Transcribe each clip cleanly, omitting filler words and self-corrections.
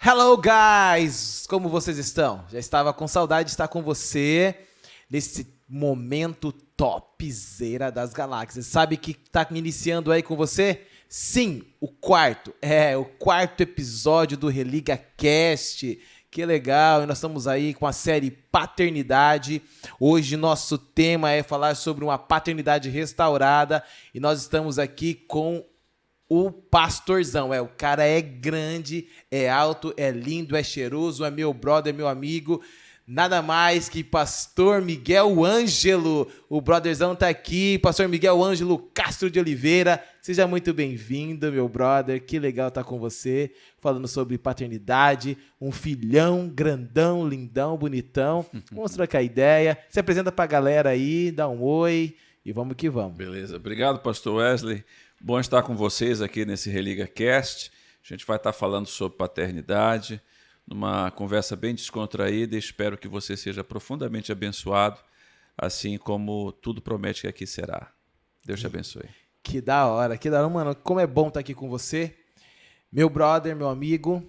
Hello, guys! Como vocês estão? Já estava com saudade de estar com você nesse momento topzera das galáxias. Sabe que está iniciando aí com você? Sim, o quarto episódio do Religa Cast. Que legal, e nós estamos aí com a série Paternidade. Hoje nosso tema é falar sobre uma paternidade restaurada e nós estamos aqui com o pastorzão. O cara é grande, é alto, é lindo, é cheiroso, é meu brother, meu amigo. Nada mais que pastor Miguel Ângelo. O brotherzão tá aqui, pastor Miguel Ângelo Castro de Oliveira. Seja muito bem-vindo, meu brother. Que legal estar com você, falando sobre paternidade. Um filhão grandão, lindão, bonitão. Vamos trocar ideia. Se apresenta pra galera aí, dá um oi e vamos que vamos. Beleza. Obrigado, pastor Wesley. Bom estar com vocês aqui nesse Religa Cast. A gente vai estar falando sobre paternidade, numa conversa bem descontraída, e espero que você seja profundamente abençoado, assim como tudo promete que aqui será. Deus te abençoe. Que da hora, mano. Como é bom estar aqui com você. Meu brother, meu amigo,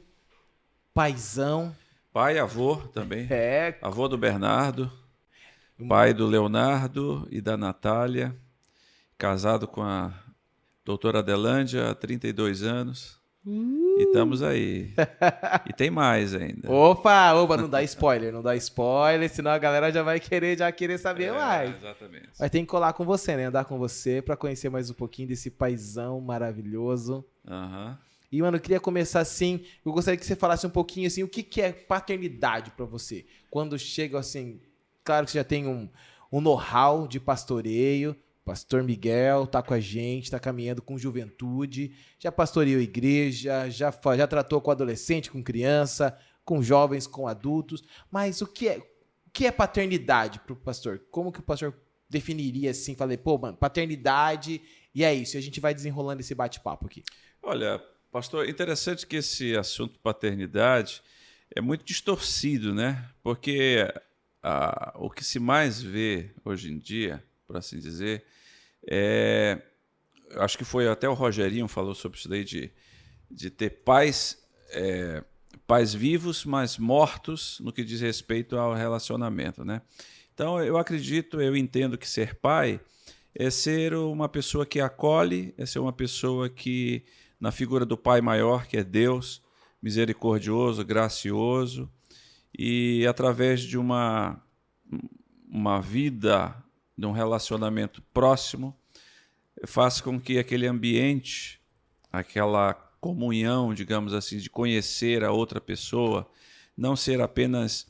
paizão. Pai, avô também. Avô do Bernardo, pai do Leonardo e da Natália, casado com a doutora Adelândia há 32 anos. E estamos aí. E tem mais ainda. Opa, não dá spoiler, senão a galera já vai querer saber mais. Exatamente. Mas tem que colar com você, né? Andar com você pra conhecer mais um pouquinho desse paizão maravilhoso. Uhum. E, mano, eu queria começar assim, eu gostaria que você falasse um pouquinho assim, o que é paternidade pra você? Quando chega assim, claro que você já tem um know-how de pastoreio. Pastor Miguel tá com a gente, tá caminhando com juventude, já pastoreou igreja, já tratou com adolescente, com criança, com jovens, com adultos. Mas o que é paternidade pro pastor? Como que o pastor definiria assim? Falei, mano, paternidade, e é isso. E a gente vai desenrolando esse bate-papo aqui. Olha, pastor, interessante que esse assunto paternidade é muito distorcido, né? Porque o que se mais vê hoje em dia, por assim dizer, acho que foi até o Rogerinho falou sobre isso daí, de ter pais vivos, mas mortos no que diz respeito ao relacionamento, né? Então, eu entendo que ser pai é ser uma pessoa que acolhe, é ser uma pessoa que, na figura do Pai maior, que é Deus, misericordioso, gracioso, e através de uma vida, de um relacionamento próximo, faz com que aquele ambiente, aquela comunhão, digamos assim, de conhecer a outra pessoa, não ser apenas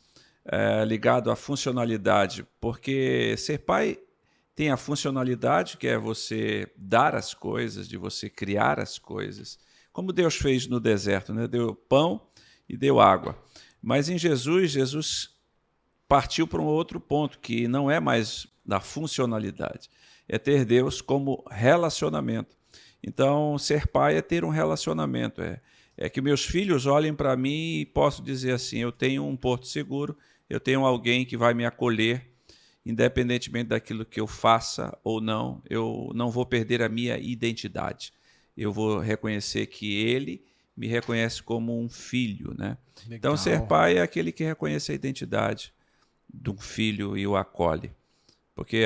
ligado à funcionalidade, porque ser pai tem a funcionalidade, que é você dar as coisas, de você criar as coisas, como Deus fez no deserto, né? Deu pão e deu água. Mas em Jesus partiu para um outro ponto, que não é mais da funcionalidade, é ter Deus como relacionamento. Então, ser pai é ter um relacionamento, é que meus filhos olhem para mim e posso dizer assim, eu tenho um porto seguro, eu tenho alguém que vai me acolher, independentemente daquilo que eu faça ou não, eu não vou perder a minha identidade. Eu vou reconhecer que ele me reconhece como um filho, né? Então, ser pai é aquele que reconhece a identidade de um filho e o acolhe. Porque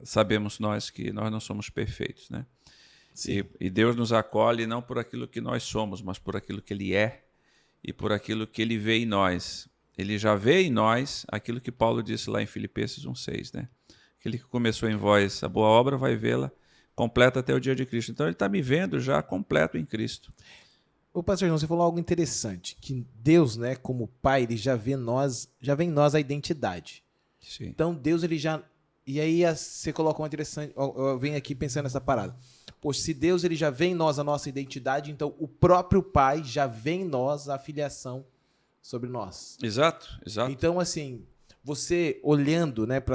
sabemos nós que nós não somos perfeitos, né? E Deus nos acolhe não por aquilo que nós somos, mas por aquilo que Ele é e por aquilo que Ele vê em nós. Ele já vê em nós aquilo que Paulo disse lá em Filipenses 1,6, né? Aquele que começou em vós a boa obra vai vê-la completa até o dia de Cristo. Então Ele está me vendo já completo em Cristo. Ô, pastor João, você falou algo interessante, que Deus, né, como Pai, ele já vê em nós a identidade. Sim. Então Deus, ele já... E aí você colocou uma interessante... Eu venho aqui pensando nessa parada. Poxa, se Deus, ele já vê em nós a nossa identidade, então o próprio Pai já vê em nós a filiação sobre nós. Exato. Então, assim, você olhando, né, para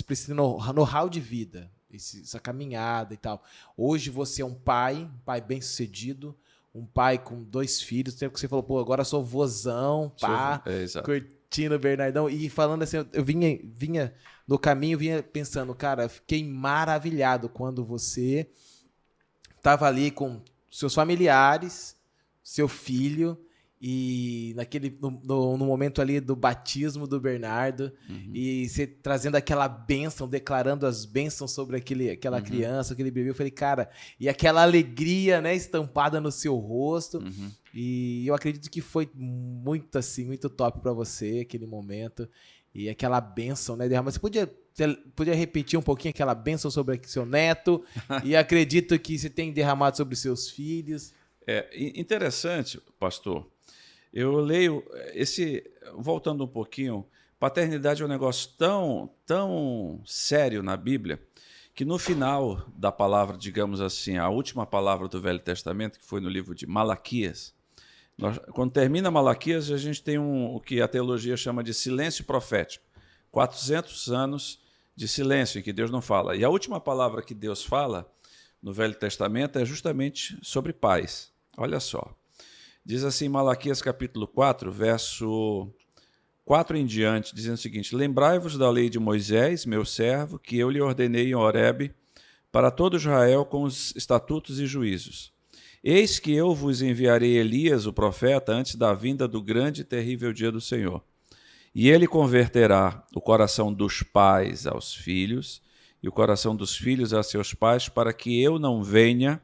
esse know-how de vida, essa caminhada e tal, hoje você é um pai bem-sucedido, um pai com 2 filhos, tempo que você falou, agora sou vozão, pá, curtindo o Bernardão, e falando assim, eu vinha no caminho, vinha pensando, cara, eu fiquei maravilhado quando você tava ali com seus familiares, seu filho, e no momento ali do batismo do Bernardo, e você trazendo aquela bênção, declarando as bênçãos sobre aquela criança, aquele bebê, eu falei, cara, e aquela alegria, né, estampada no seu rosto, e eu acredito que foi muito assim, muito top pra você aquele momento, e aquela bênção, né, derramada. Você podia repetir um pouquinho aquela bênção sobre seu neto, e acredito que você tem derramado sobre os seus filhos. Interessante, pastor. Eu leio voltando um pouquinho, paternidade é um negócio tão sério na Bíblia, que no final da palavra, digamos assim, a última palavra do Velho Testamento, que foi no livro de Malaquias, quando termina Malaquias, a gente tem o que a teologia chama de silêncio profético, 400 anos de silêncio em que Deus não fala. E a última palavra que Deus fala no Velho Testamento é justamente sobre pais. Olha só. Diz assim Malaquias capítulo 4, verso 4 em diante, dizendo o seguinte: lembrai-vos da lei de Moisés, meu servo, que eu lhe ordenei em Horebe, para todo Israel com os estatutos e juízos. Eis que eu vos enviarei Elias, o profeta, antes da vinda do grande e terrível dia do Senhor. E ele converterá o coração dos pais aos filhos, e o coração dos filhos a seus pais, para que eu não venha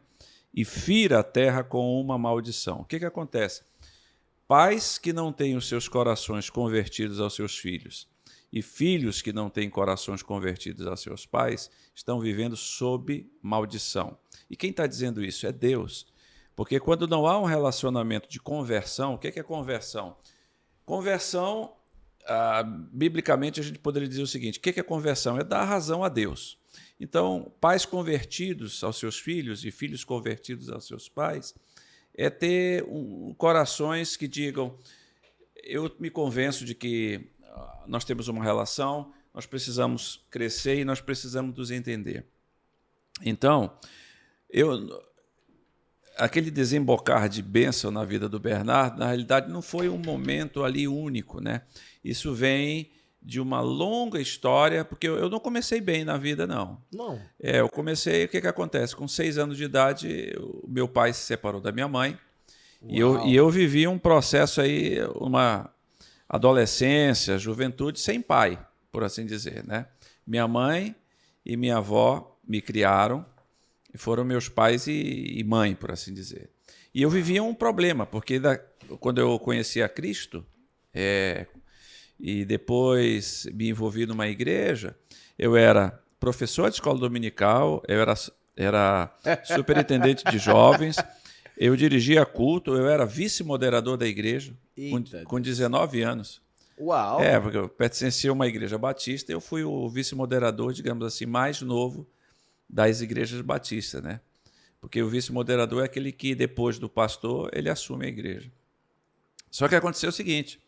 e fira a terra com uma maldição. O que acontece? Pais que não têm os seus corações convertidos aos seus filhos e filhos que não têm corações convertidos aos seus pais estão vivendo sob maldição. E quem está dizendo isso? É Deus. Porque quando não há um relacionamento de conversão, o que é conversão? Conversão, biblicamente, a gente poderia dizer o seguinte: o que é conversão? É dar razão a Deus. Então, pais convertidos aos seus filhos e filhos convertidos aos seus pais é ter corações que digam: eu me convenço de que nós temos uma relação, nós precisamos crescer e nós precisamos nos entender. Então, aquele desembocar de bênção na vida do Bernardo, na realidade, não foi um momento ali único, né? Isso vem de uma longa história, porque eu não comecei bem na vida, não. Não. Eu comecei, o que acontece? Com 6 anos de idade, o meu pai se separou da minha mãe, e eu vivi um processo aí, uma adolescência, juventude sem pai, por assim dizer, né? Minha mãe e minha avó me criaram, e foram meus pais e mãe, por assim dizer. E eu vivia um problema, porque quando eu conheci a Cristo, e depois me envolvi numa igreja, eu era professor de escola dominical, eu era superintendente de jovens, eu dirigia culto, eu era vice-moderador da igreja com 19 anos. Uau! Porque eu pertencia a uma igreja batista, eu fui o vice-moderador, digamos assim, mais novo das igrejas batistas, né? Porque o vice-moderador é aquele que, depois do pastor, ele assume a igreja. Só que aconteceu o seguinte: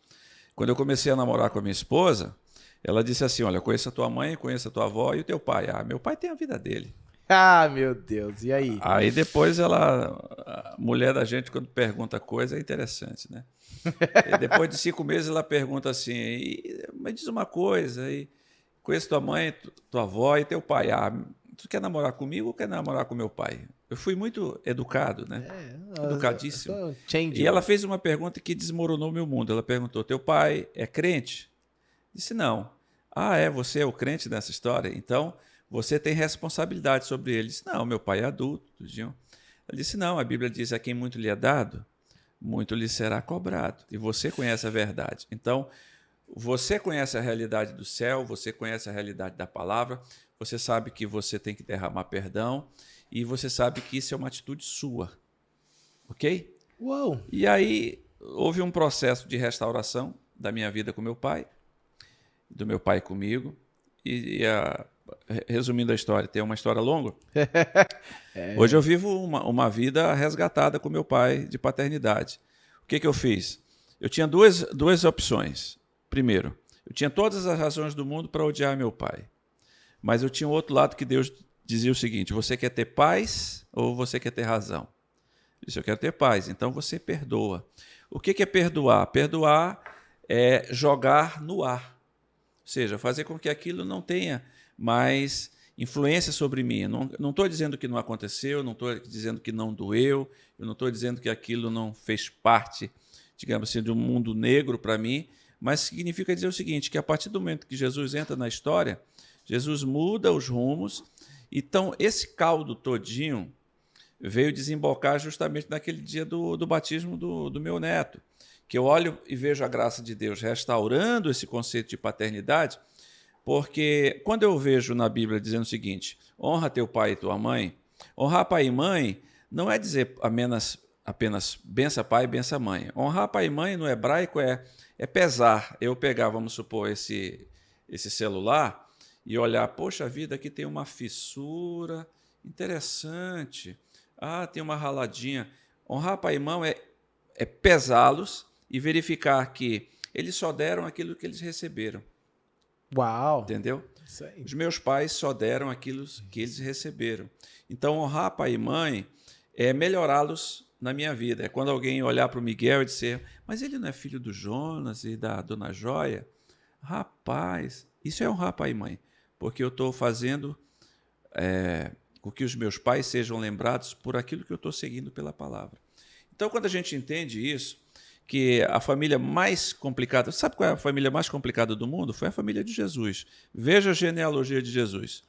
quando eu comecei a namorar com a minha esposa, ela disse assim: olha, conheço a tua mãe, conheço a tua avó e o teu pai. Meu pai tem a vida dele. Meu Deus, e aí? Aí depois a mulher da gente, quando pergunta coisa, é interessante, né? E depois de 5 meses ela pergunta assim: mas diz uma coisa, conheço tua mãe, tua avó e teu pai. Tu quer namorar comigo ou quer namorar com meu pai? Eu fui muito educado, né? Educadíssimo. E ela fez uma pergunta que desmoronou meu mundo. Ela perguntou: teu pai é crente? Disse: não. Você é o crente nessa história? Então, você tem responsabilidade sobre ele. Disse: não, meu pai é adulto. Ela disse: não, a Bíblia diz: a quem muito lhe é dado, muito lhe será cobrado. E você conhece a verdade. Então, você conhece a realidade do céu, você conhece a realidade da palavra, você sabe que você tem que derramar perdão e você sabe que isso é uma atitude sua. Ok? Uau! E aí houve um processo de restauração da minha vida com meu pai, do meu pai comigo. Resumindo a história, tem uma história longa. Hoje eu vivo uma vida resgatada com meu pai de paternidade. O que eu fiz? Eu tinha duas opções. Primeiro, eu tinha todas as razões do mundo para odiar meu pai. Mas eu tinha um outro lado que Deus dizia o seguinte: você quer ter paz ou você quer ter razão? Eu disse: eu quero ter paz, então você perdoa. O que é perdoar? Perdoar é jogar no ar. Ou seja, fazer com que aquilo não tenha mais influência sobre mim. Não estou dizendo que não aconteceu, não estou dizendo que não doeu, eu não estou dizendo que aquilo não fez parte digamos assim, de um mundo negro para mim, mas significa dizer o seguinte, que a partir do momento que Jesus entra na história, Jesus muda os rumos. Então, esse caldo todinho veio desembocar justamente naquele dia do batismo do meu neto, que eu olho e vejo a graça de Deus restaurando esse conceito de paternidade, porque quando eu vejo na Bíblia dizendo o seguinte, honra teu pai e tua mãe, honrar pai e mãe não é dizer apenas bença pai e bença mãe. Honrar pai e mãe no hebraico é pesar. Eu pegar, vamos supor, esse celular e olhar, poxa vida, aqui tem uma fissura, interessante. Ah, tem uma raladinha. Honrar pai e mãe é pesá-los e verificar que eles só deram aquilo que eles receberam. Uau! Entendeu? Isso aí. Os meus pais só deram aquilo que eles receberam. Então, honrar pai e mãe é melhorá-los na minha vida. É quando alguém olhar para o Miguel e dizer, mas ele não é filho do Jonas e da Dona Joia? Rapaz, isso é honrar pai e mãe, porque eu estou fazendo com que os meus pais sejam lembrados por aquilo que eu estou seguindo pela palavra. Então, quando a gente entende isso, que a família mais complicada... Sabe qual é a família mais complicada do mundo? Foi a família de Jesus. Veja a genealogia de Jesus.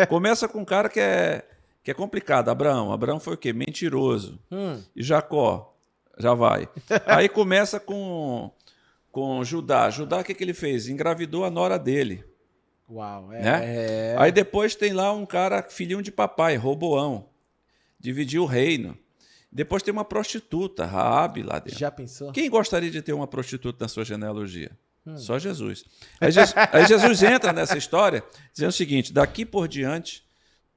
Começa com um cara que é complicado, Abraão. Abraão foi o quê? Mentiroso. E Jacó, já vai. Aí começa com Judá. Judá, o que ele fez? Engravidou a nora dele. Uau, né? Aí depois tem lá um cara, filhinho de papai, Roboão. Dividiu o reino. Depois tem uma prostituta, Raabe, lá dentro. Já pensou? Quem gostaria de ter uma prostituta na sua genealogia? Só Jesus. Aí Jesus entra nessa história dizendo o seguinte, daqui por diante,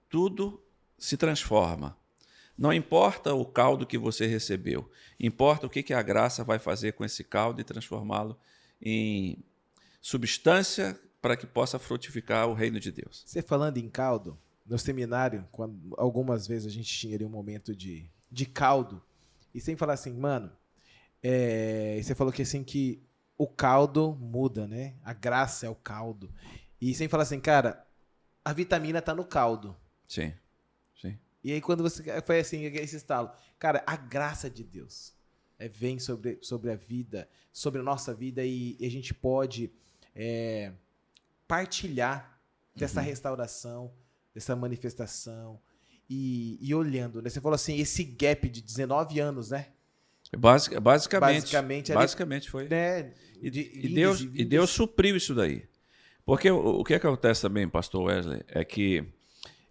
tudo se transforma. Não importa o caldo que você recebeu, importa o que a graça vai fazer com esse caldo e transformá-lo em substância para que possa frutificar o reino de Deus. Você falando em caldo, no seminário, quando algumas vezes a gente tinha ali um momento de caldo, e sem falar assim, mano, você falou que assim que o caldo muda, né? A graça é o caldo. E sem falar assim, cara, a vitamina tá no caldo. Sim, sim. E aí quando você foi assim, esse estalo, cara, a graça de Deus vem sobre a vida, sobre a nossa vida, e a gente pode partilhar dessa restauração, dessa manifestação, e olhando, né? Você falou assim, esse gap de 19 anos, né? Basicamente foi. Né? E Deus supriu isso daí. Porque o que acontece também, pastor Wesley, é que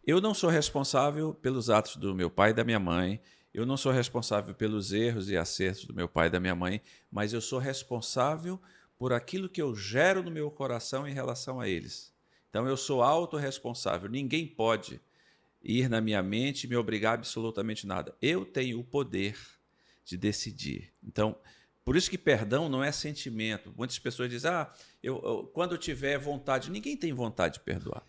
eu não sou responsável pelos atos do meu pai e da minha mãe, eu não sou responsável pelos erros e acertos do meu pai e da minha mãe, mas eu sou responsável por aquilo que eu gero no meu coração em relação a eles. Então eu sou autorresponsável. Ninguém pode ir na minha mente e me obrigar a absolutamente nada. Eu tenho o poder de decidir. Então, por isso que perdão não é sentimento. Muitas pessoas dizem, quando eu tiver vontade... Ninguém tem vontade de perdoar.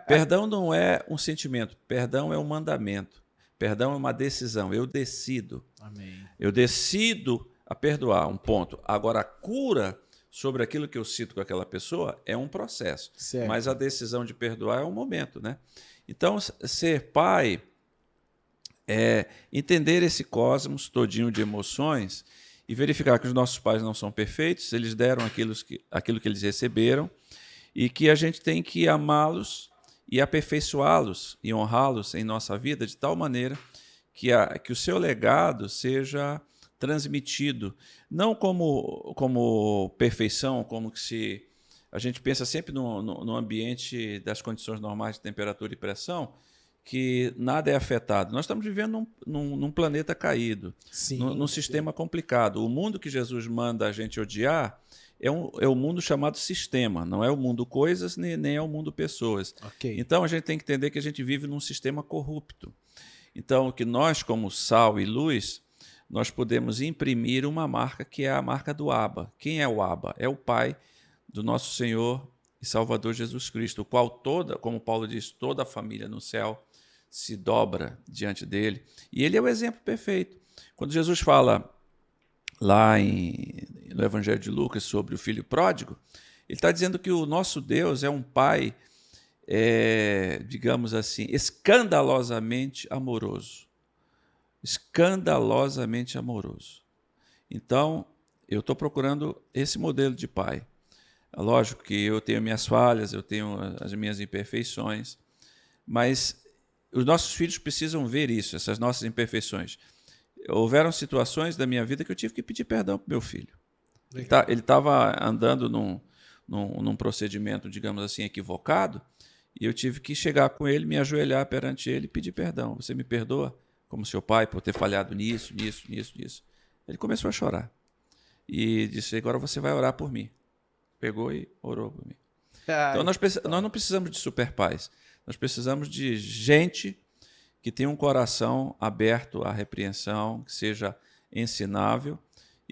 Perdão não é um sentimento, perdão é um mandamento. Perdão é uma decisão, eu decido. Amém. Eu decido a perdoar, um ponto. Agora, a cura sobre aquilo que eu sinto com aquela pessoa é um processo. Certo. Mas a decisão de perdoar é um momento, né? Então, ser pai é entender esse cosmos todinho de emoções e verificar que os nossos pais não são perfeitos, eles deram aquilo que eles receberam e que a gente tem que amá-los e aperfeiçoá-los e honrá-los em nossa vida de tal maneira que o seu legado seja transmitido, não como perfeição, como que se... A gente pensa sempre no ambiente das condições normais de temperatura e pressão, que nada é afetado. Nós estamos vivendo num planeta caído, num sistema complicado. O mundo que Jesus manda a gente odiar é o mundo chamado sistema, não é o mundo coisas, nem é o mundo pessoas. Okay. Então a gente tem que entender que a gente vive num sistema corrupto. Então, que nós, como sal e luz, nós podemos imprimir uma marca que é a marca do Abba. Quem é o Abba? É o Pai do nosso Senhor e Salvador Jesus Cristo, o qual como Paulo diz, toda a família no céu se dobra diante dele. E ele é o exemplo perfeito. Quando Jesus fala lá no Evangelho de Lucas sobre o filho pródigo, ele está dizendo que o nosso Deus é um pai, digamos assim, escandalosamente amoroso. Escandalosamente amoroso. Então, eu estou procurando esse modelo de pai. Lógico que eu tenho minhas falhas, eu tenho as minhas imperfeições, mas os nossos filhos precisam ver isso, essas nossas imperfeições. Houveram situações da minha vida que eu tive que pedir perdão para o meu filho. Ele estava andando num procedimento, digamos assim, equivocado, e eu tive que chegar com ele, me ajoelhar perante ele e pedir perdão. Você me perdoa como seu pai por ter falhado nisso. Ele começou a chorar e disse, agora você vai orar por mim. Pegou e orou por mim. Então nós não precisamos de super pais, nós precisamos de gente que tenha um coração aberto à repreensão, que seja ensinável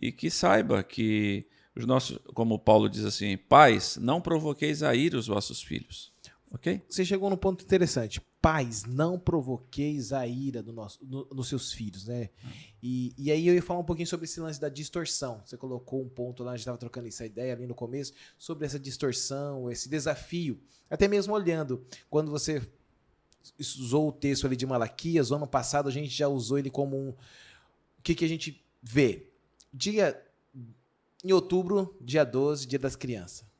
e que saiba que os nossos, como Paulo diz assim, pais, não provoqueis a ira os vossos filhos. Ok? Você chegou num ponto interessante. Pais, não provoqueis a ira dos seus filhos, né? E aí eu ia falar um pouquinho sobre esse lance da distorção. Você colocou um ponto lá, a gente estava trocando essa ideia ali no começo, sobre essa distorção, esse desafio. Até mesmo olhando, quando você usou o texto ali de Malaquias, o ano passado a gente já usou ele como um... O que a gente vê? Em outubro, dia 12, dia das crianças.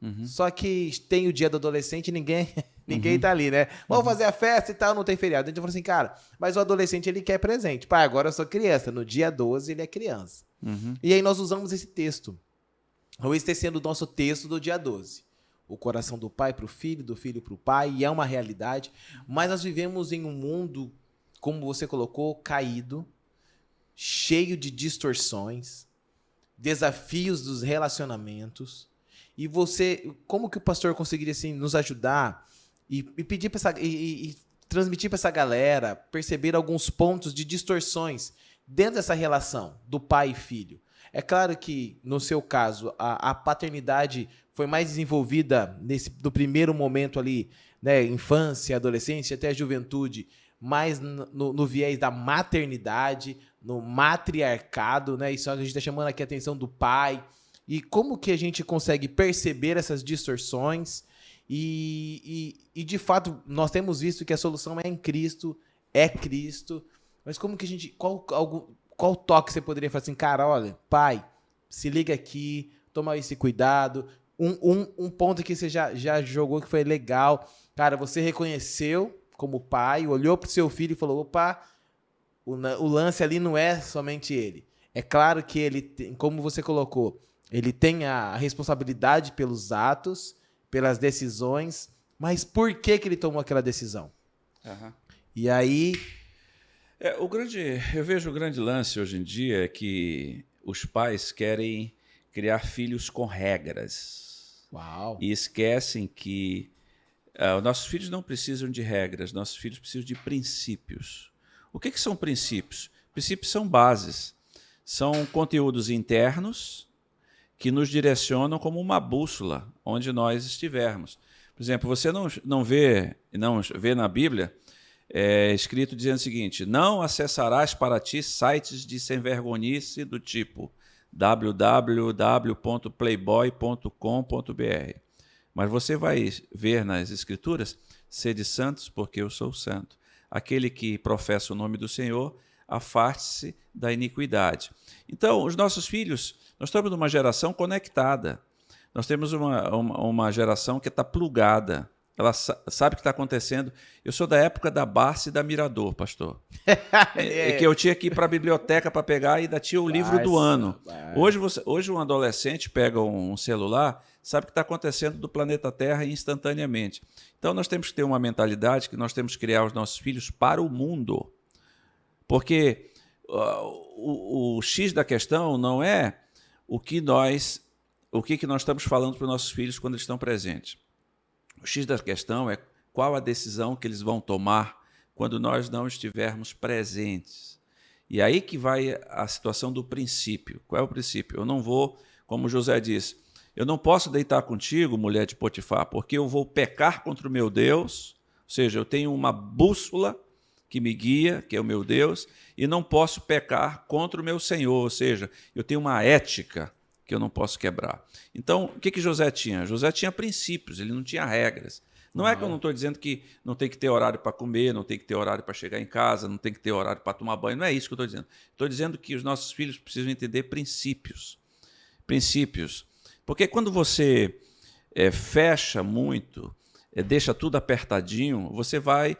Uhum. Só que tem o dia do adolescente e ninguém tá ali, né? Vamos fazer a festa e tal, não tem feriado. A gente falou assim, cara, mas o adolescente ele quer presente. Pai, agora eu sou criança. No dia 12 ele é criança. Uhum. E aí nós usamos esse texto. Ou esse sendo o nosso texto do dia 12. O coração do pai para o filho, do filho para o pai, e é uma realidade. Mas nós vivemos em um mundo, como você colocou, caído, cheio de distorções, desafios dos relacionamentos. E você, como que o pastor conseguiria assim, nos ajudar e pedir e transmitir para essa galera, perceber alguns pontos de distorções dentro dessa relação do pai e filho? É claro que, no seu caso, a paternidade foi mais desenvolvida no primeiro momento ali, né, infância, adolescência, até a juventude, mais no viés da maternidade, no matriarcado, né? Isso a gente está chamando aqui a atenção do pai. E como que a gente consegue perceber essas distorções? E de fato, nós temos visto que a solução é em Cristo, mas como que a gente... Qual toque você poderia falar assim, cara, olha, pai, se liga aqui, toma esse cuidado. Um ponto que você já jogou que foi legal. Cara, você reconheceu como pai, olhou para o seu filho e falou, opa, o lance ali não é somente ele. É claro que ele tem, como você colocou, ele tem a responsabilidade pelos atos, pelas decisões, mas por que ele tomou aquela decisão? Uhum. E aí... eu vejo o grande lance hoje em dia é que os pais querem criar filhos com regras. Uau. E esquecem que nossos filhos não precisam de regras, nossos filhos precisam de princípios. O que são princípios? Princípios são bases, são conteúdos internos que nos direcionam como uma bússola onde nós estivermos. Por exemplo, você não vê na Bíblia escrito dizendo o seguinte, não acessarás para ti sites de sem-vergonhice do tipo www.playboy.com.br. Mas você vai ver nas Escrituras, sede santos porque eu sou santo. Aquele que professa o nome do Senhor, afaste-se da iniquidade. Então, os nossos filhos, nós estamos numa geração conectada. Nós temos uma geração que está plugada. Ela sabe o que está acontecendo. Eu sou da época da Barça e da Mirador, pastor. Que eu tinha que ir para a biblioteca para pegar e ainda tinha o livro do ano. Hoje um adolescente pega um celular, sabe o que está acontecendo do planeta Terra instantaneamente. Então nós temos que ter uma mentalidade que nós temos que criar os nossos filhos para o mundo. Porque o X da questão não é o que nós estamos falando para os nossos filhos quando eles estão presentes. O X da questão é qual a decisão que eles vão tomar quando nós não estivermos presentes. E aí que vai a situação do princípio. Qual é o princípio? Eu não vou, como José disse, eu não posso deitar contigo, mulher de Potifar, porque eu vou pecar contra o meu Deus, ou seja, eu tenho uma bússola que me guia, que é o meu Deus, e não posso pecar contra o meu Senhor, ou seja, eu tenho uma ética que eu não posso quebrar. Então, o que José tinha? José tinha princípios, ele não tinha regras. Não é que eu não estou dizendo que não tem que ter horário para comer, não tem que ter horário para chegar em casa, não tem que ter horário para tomar banho, não é isso que eu estou dizendo. Estou dizendo que os nossos filhos precisam entender princípios. princípios. Porque quando você fecha muito, deixa tudo apertadinho, você vai,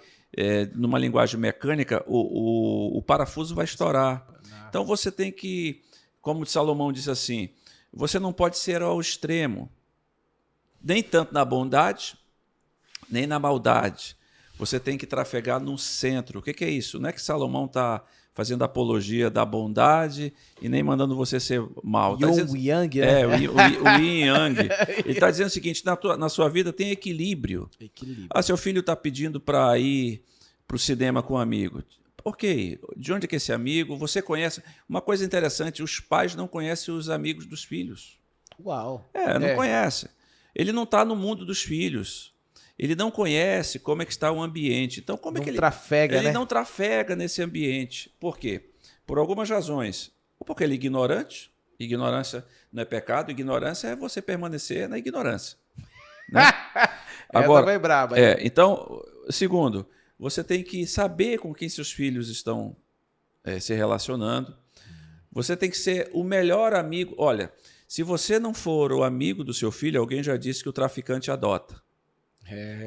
numa linguagem mecânica, o parafuso vai estourar. Então você tem que, como Salomão disse assim, você não pode ser ao extremo, nem tanto na bondade, nem na maldade. Você tem que trafegar no centro. O que é isso? Não é que Salomão está fazendo apologia da bondade e nem mandando você ser mal. Yin Yang, né? O Yin Yang. Ele está dizendo o seguinte, na sua vida tem equilíbrio. Seu filho está pedindo para ir para o cinema com um amigo. Ok, de onde é que é esse amigo? Você conhece... Uma coisa interessante, os pais não conhecem os amigos dos filhos. Uau! Não conhece. Ele não está no mundo dos filhos. Ele não conhece como é que está o ambiente. Então, como é que ele trafega, ele né? não trafega nesse ambiente? Por quê? Por algumas razões. Ou porque ele é ignorante. Ignorância não é pecado. Ignorância é você permanecer na ignorância. Né? Agora, vai braba. Então, segundo, você tem que saber com quem seus filhos estão se relacionando. Você tem que ser o melhor amigo. Olha, se você não for o amigo do seu filho, alguém já disse que o traficante adota.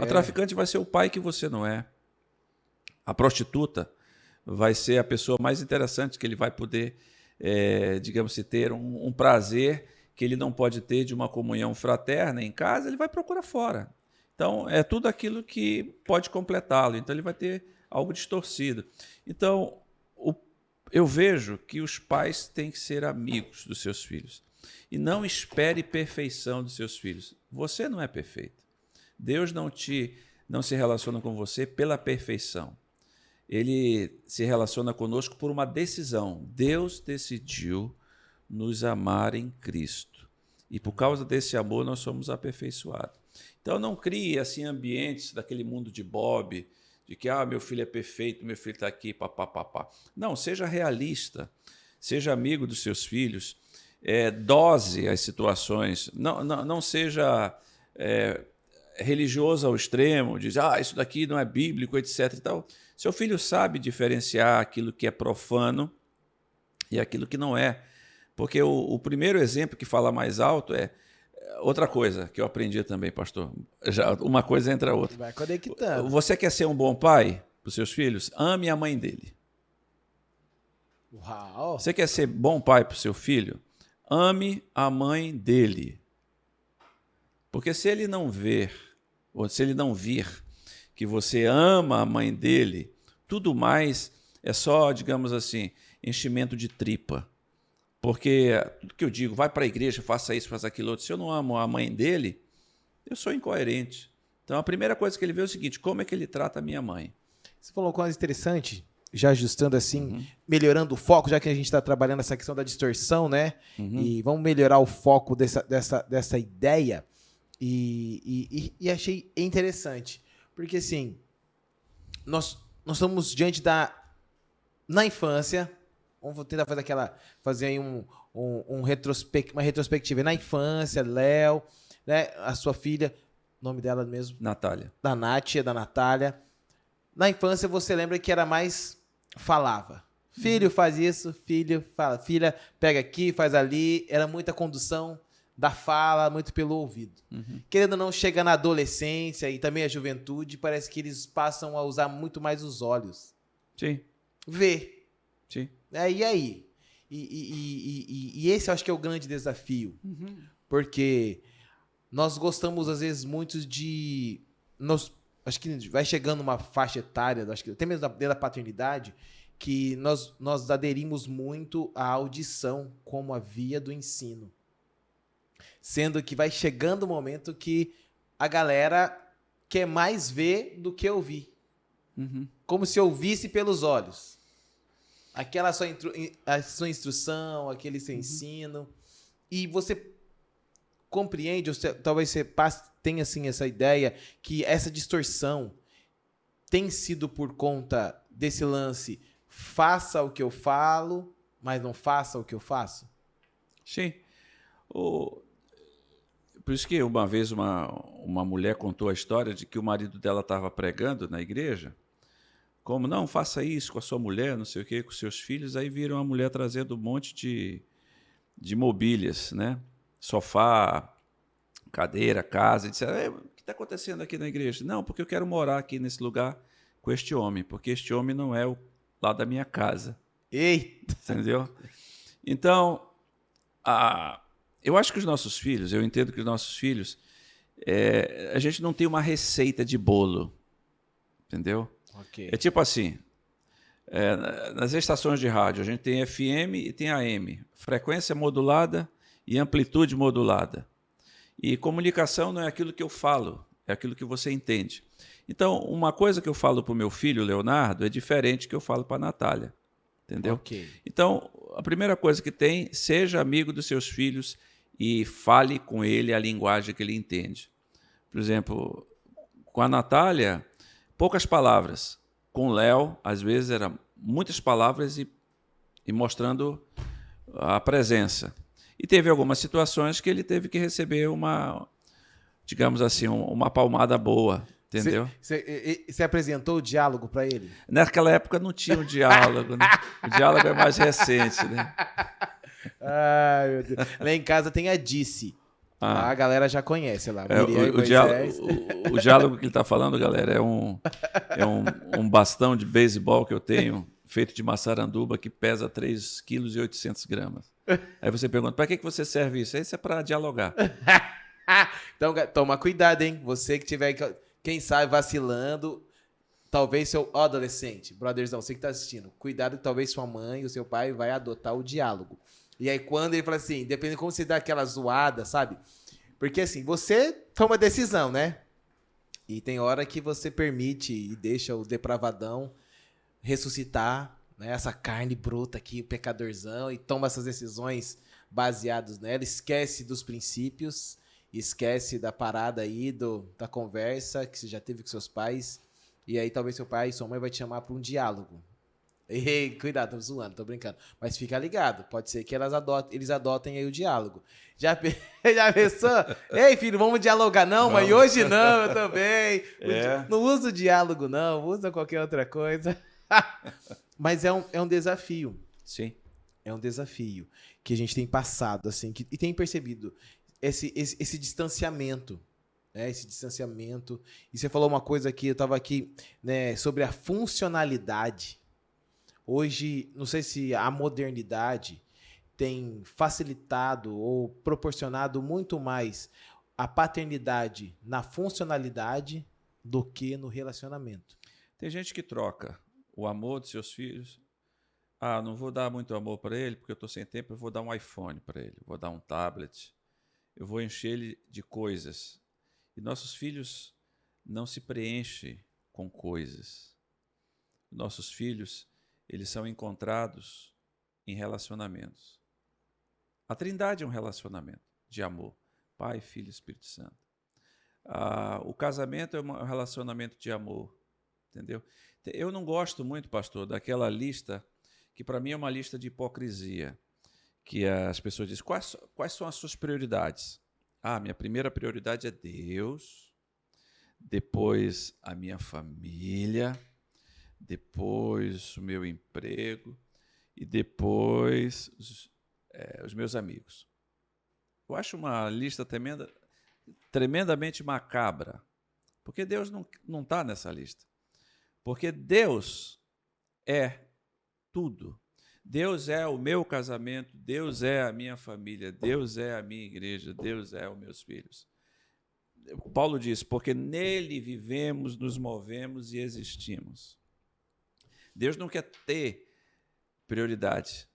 O traficante vai ser o pai que você não é. A prostituta vai ser a pessoa mais interessante que ele vai poder, digamos assim, ter um prazer que ele não pode ter de uma comunhão fraterna em casa, ele vai procurar fora. Então, é tudo aquilo que pode completá-lo. Então, ele vai ter algo distorcido. Então, eu vejo que os pais têm que ser amigos dos seus filhos. E não espere perfeição dos seus filhos. Você não é perfeito. Deus não se relaciona com você pela perfeição. Ele se relaciona conosco por uma decisão. Deus decidiu nos amar em Cristo. E por causa desse amor nós somos aperfeiçoados. Então não crie assim ambientes daquele mundo de Bob, de que meu filho é perfeito, meu filho está aqui, papapá. Não, seja realista, seja amigo dos seus filhos, dose as situações, não seja religioso ao extremo, diz, isso daqui não é bíblico, etc. E tal. Seu filho sabe diferenciar aquilo que é profano e aquilo que não é. Porque o primeiro exemplo que fala mais alto é outra coisa que eu aprendi também, pastor. Já, uma coisa entra a outra. Vai conectando. Você quer ser um bom pai para os seus filhos? Ame a mãe dele. Uau! Você quer ser bom pai para o seu filho? Ame a mãe dele. Porque se ele não ver, ou se ele não vir que você ama a mãe dele, tudo mais é só, digamos assim, enchimento de tripa. Porque tudo que eu digo, vai para a igreja, faça isso, faça aquilo outro. Se eu não amo a mãe dele, eu sou incoerente. Então a primeira coisa que ele vê é o seguinte, como é que ele trata a minha mãe? Você falou uma coisa interessante, já ajustando assim, melhorando o foco, já que a gente está trabalhando essa questão da distorção, né? E vamos melhorar o foco dessa ideia. E achei interessante, porque assim, nós estamos diante na infância, vamos tentar fazer aí uma retrospectiva na infância, Léo, né, a sua filha, o nome dela mesmo? Natália. Da Natália. Na infância você lembra que era mais, falava, filho faz isso, filho fala, filha pega aqui, faz ali, era muita condução da fala, muito pelo ouvido. Querendo ou não, chega na adolescência e também a juventude, parece que eles passam a usar muito mais os olhos. Sim. Ver. Sim. E aí? E esse eu acho que é o grande desafio. Porque nós gostamos, às vezes, muito de... acho que vai chegando uma faixa etária, acho que até mesmo dentro da paternidade, que nós aderimos muito à audição como a via do ensino. Sendo que vai chegando o momento que a galera quer mais ver do que ouvir. Como se ouvisse pelos olhos. Aquela a sua instrução, aquele seu ensino. E você compreende, ou talvez você tenha assim, essa ideia que essa distorção tem sido por conta desse lance, faça o que eu falo, mas não faça o que eu faço? Sim. Por isso que uma vez uma mulher contou a história de que o marido dela estava pregando na igreja, como, não, faça isso com a sua mulher, não sei o quê, com seus filhos, aí viram a mulher trazendo um monte de mobílias, né? sofá, cadeira, casa, e disseram, o que está acontecendo aqui na igreja? Não, porque eu quero morar aqui nesse lugar com este homem, porque este homem não é o lá da minha casa. Eita! Entendeu? Então, eu acho que os nossos filhos, eu entendo que os nossos filhos, a gente não tem uma receita de bolo, entendeu? Ok. É tipo assim, nas estações de rádio, a gente tem FM e tem AM, frequência modulada e amplitude modulada. E comunicação não é aquilo que eu falo, é aquilo que você entende. Então, uma coisa que eu falo para o meu filho, Leonardo, é diferente que eu falo para a Natália. Entendeu? Ok. Então, a primeira coisa que tem, seja amigo dos seus filhos e fale com ele a linguagem que ele entende. Por exemplo, com a Natália, poucas palavras. Com o Léo, às vezes, eram muitas palavras e mostrando a presença. E teve algumas situações que ele teve que receber uma, digamos assim, uma palmada boa. Entendeu? Você apresentou o diálogo para ele? Naquela época não tinha um diálogo, né? O diálogo é mais recente, né? Ai, meu Deus. Lá em casa tem a Dice. Lá a galera já conhece lá. O diálogo que ele está falando, galera, é um bastão de beisebol que eu tenho, feito de maçaranduba, que pesa 3,8 kg. Aí você pergunta, para que você serve isso? Isso é para dialogar. Então, toma cuidado, hein? Você que tiver, quem sabe, vacilando, talvez seu adolescente, brotherzão, você que tá assistindo, cuidado que talvez sua mãe ou seu pai vai adotar o diálogo. E aí quando ele fala assim, dependendo de como você dá aquela zoada, sabe? Porque assim, você toma decisão, né? E tem hora que você permite e deixa o depravadão ressuscitar, né? Essa carne bruta aqui, o pecadorzão, e toma essas decisões baseadas nela, esquece dos princípios, esquece da parada aí, da conversa que você já teve com seus pais, e aí talvez seu pai e sua mãe vai te chamar para um diálogo. Ei, cuidado, tô zoando, tô brincando. Mas fica ligado, pode ser que eles adotem aí o diálogo. Já pensou? Ei, filho, vamos dialogar? Não, mãe, hoje não, eu também. Não usa o diálogo, não, usa qualquer outra coisa. Mas é um desafio. Sim. É um desafio que a gente tem passado, assim, e tem percebido esse distanciamento, né? Esse distanciamento. E você falou uma coisa aqui, eu estava aqui, né, sobre a funcionalidade. Hoje, não sei se a modernidade tem facilitado ou proporcionado muito mais a paternidade na funcionalidade do que no relacionamento. Tem gente que troca o amor dos seus filhos. Não vou dar muito amor para ele porque eu estou sem tempo, eu vou dar um iPhone para ele, vou dar um tablet, eu vou encher ele de coisas. E nossos filhos não se preenchem com coisas. Nossos filhos, eles são encontrados em relacionamentos. A Trindade é um relacionamento de amor. Pai, Filho e Espírito Santo. O casamento é um relacionamento de amor. Entendeu? Eu não gosto muito, pastor, daquela lista que para mim é uma lista de hipocrisia, que as pessoas dizem, quais são as suas prioridades? Minha primeira prioridade é Deus, depois a minha família, depois o meu emprego e depois os meus amigos. Eu acho uma lista tremendamente macabra, porque Deus não está nessa lista. Porque Deus é tudo. Deus é o meu casamento, Deus é a minha família, Deus é a minha igreja, Deus é os meus filhos. Paulo diz, porque nele vivemos, nos movemos e existimos. Deus não quer ter prioridade.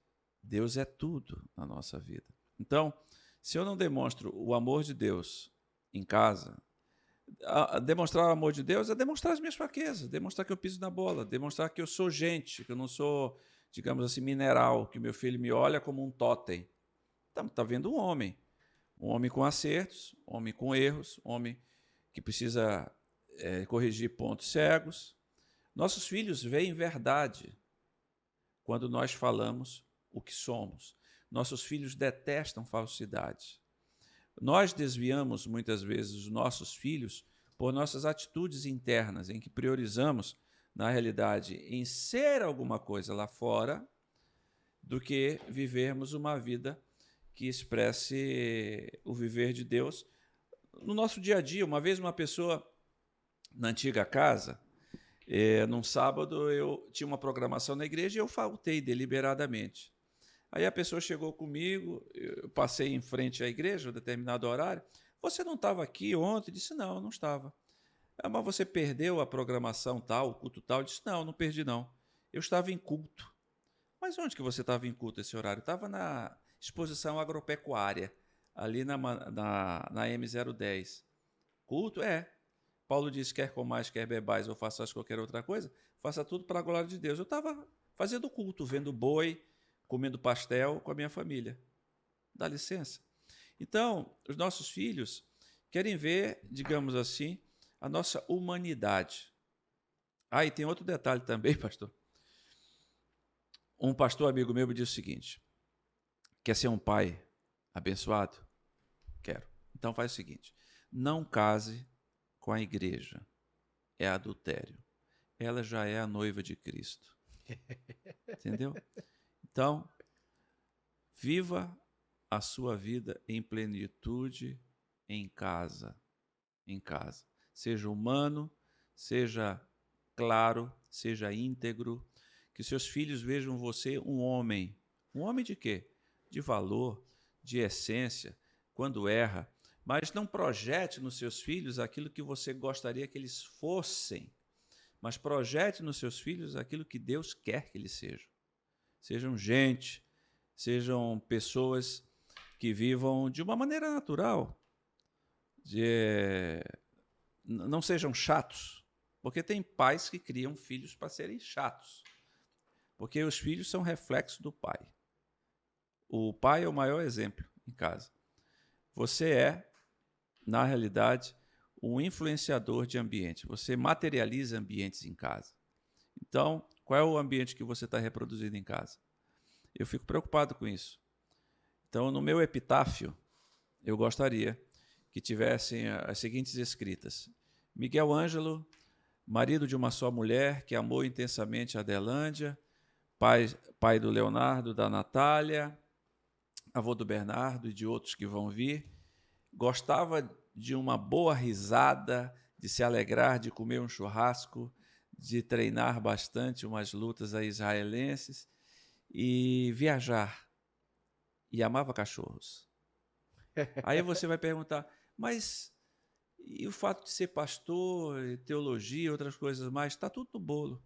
Deus é tudo na nossa vida. Então, se eu não demonstro o amor de Deus em casa, demonstrar o amor de Deus é demonstrar as minhas fraquezas, demonstrar que eu piso na bola, demonstrar que eu sou gente, que eu não sou, digamos assim, mineral, que meu filho me olha como um totem. Está vendo um homem com acertos, um homem com erros, um homem que precisa corrigir pontos cegos. Nossos filhos veem verdade quando nós falamos o que somos. Nossos filhos detestam falsidade. Nós desviamos muitas vezes os nossos filhos por nossas atitudes internas, em que priorizamos, na realidade, em ser alguma coisa lá fora, do que vivermos uma vida que expresse o viver de Deus no nosso dia a dia. Uma vez uma pessoa na antiga casa, num sábado eu tinha uma programação na igreja e eu faltei deliberadamente. Aí a pessoa chegou comigo, eu passei em frente à igreja, um determinado horário. Você não estava aqui ontem? Eu disse, não, eu não estava. Ah, mas você perdeu a programação tal, o culto tal? Eu disse, não, não perdi não. Eu estava em culto. Mas onde que você estava em culto esse horário? Eu estava na exposição agropecuária, ali na M010. Culto? É. Paulo disse, quer comais, quer bebais ou faças qualquer outra coisa, faça tudo para a glória de Deus. Eu estava fazendo culto, vendo boi, comendo pastel com a minha família. Dá licença. Então, os nossos filhos querem ver, digamos assim, a nossa humanidade. Ah, e tem outro detalhe também, pastor. Um pastor amigo meu me disse o seguinte, quer ser um pai abençoado? Quero. Então faz o seguinte, não case com a igreja, é adultério. Ela já é a noiva de Cristo. Entendeu? Então, viva a sua vida em plenitude em casa. Em casa. Seja humano, seja claro, seja íntegro, que seus filhos vejam você um homem. Um homem de quê? De valor, de essência, quando erra, mas não projete nos seus filhos aquilo que você gostaria que eles fossem, mas projete nos seus filhos aquilo que Deus quer que eles sejam. Sejam gente, sejam pessoas que vivam de uma maneira natural, não sejam chatos, porque tem pais que criam filhos para serem chatos, porque os filhos são reflexo do pai. O pai é o maior exemplo em casa. Você é, na realidade, um influenciador de ambiente. Você materializa ambientes em casa. Então, qual é o ambiente que você está reproduzindo em casa? Eu fico preocupado com isso. Então, no meu epitáfio, eu gostaria que tivessem as seguintes escritas. Miguel Ângelo, marido de uma só mulher, que amou intensamente a Adelândia, pai do Leonardo, da Natália, avô do Bernardo e de outros que vão vir, gostava de uma boa risada, de se alegrar, de comer um churrasco, de treinar bastante umas lutas israelenses e viajar. E amava cachorros. Aí você vai perguntar, mas e o fato de ser pastor, teologia, outras coisas mais, está tudo no bolo.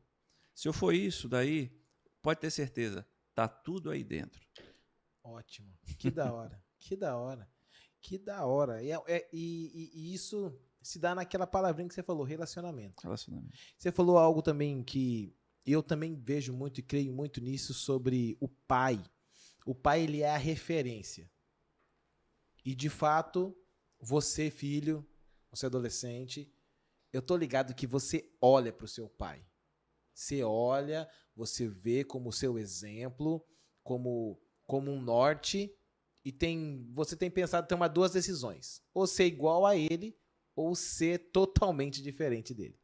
Se eu for isso daí, pode ter certeza, está tudo aí dentro. Ótimo. Que da hora. Que da hora. Que da hora. E isso se dá naquela palavrinha que você falou, relacionamento. Relacionamento. Você falou algo também que eu também vejo muito e creio muito nisso sobre o pai. O pai, ele é a referência. E, de fato, você, filho, você adolescente, eu tô ligado que você olha pro seu pai. Você olha, você vê como seu exemplo, como um norte, e você tem pensado em tomar duas decisões. Ou ser igual a ele, ou ser totalmente diferente dele.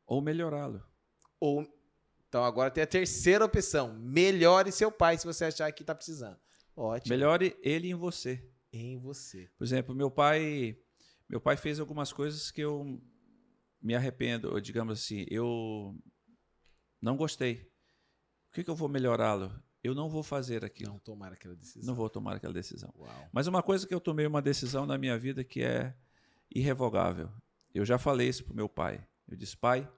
Ou melhorá-lo. Então agora tem a terceira opção. Melhore seu pai se você achar que está precisando. Ótimo. Melhore ele em você. Em você. Por exemplo, meu pai fez algumas coisas que eu me arrependo, ou digamos assim, eu não gostei. O que eu vou melhorá-lo? Eu não vou fazer aquilo. Não tomar aquela decisão. Não vou tomar aquela decisão. Uau. Mas uma coisa que eu tomei uma decisão na minha vida que é irrevogável. Eu já falei isso para o meu pai. Eu disse, pai,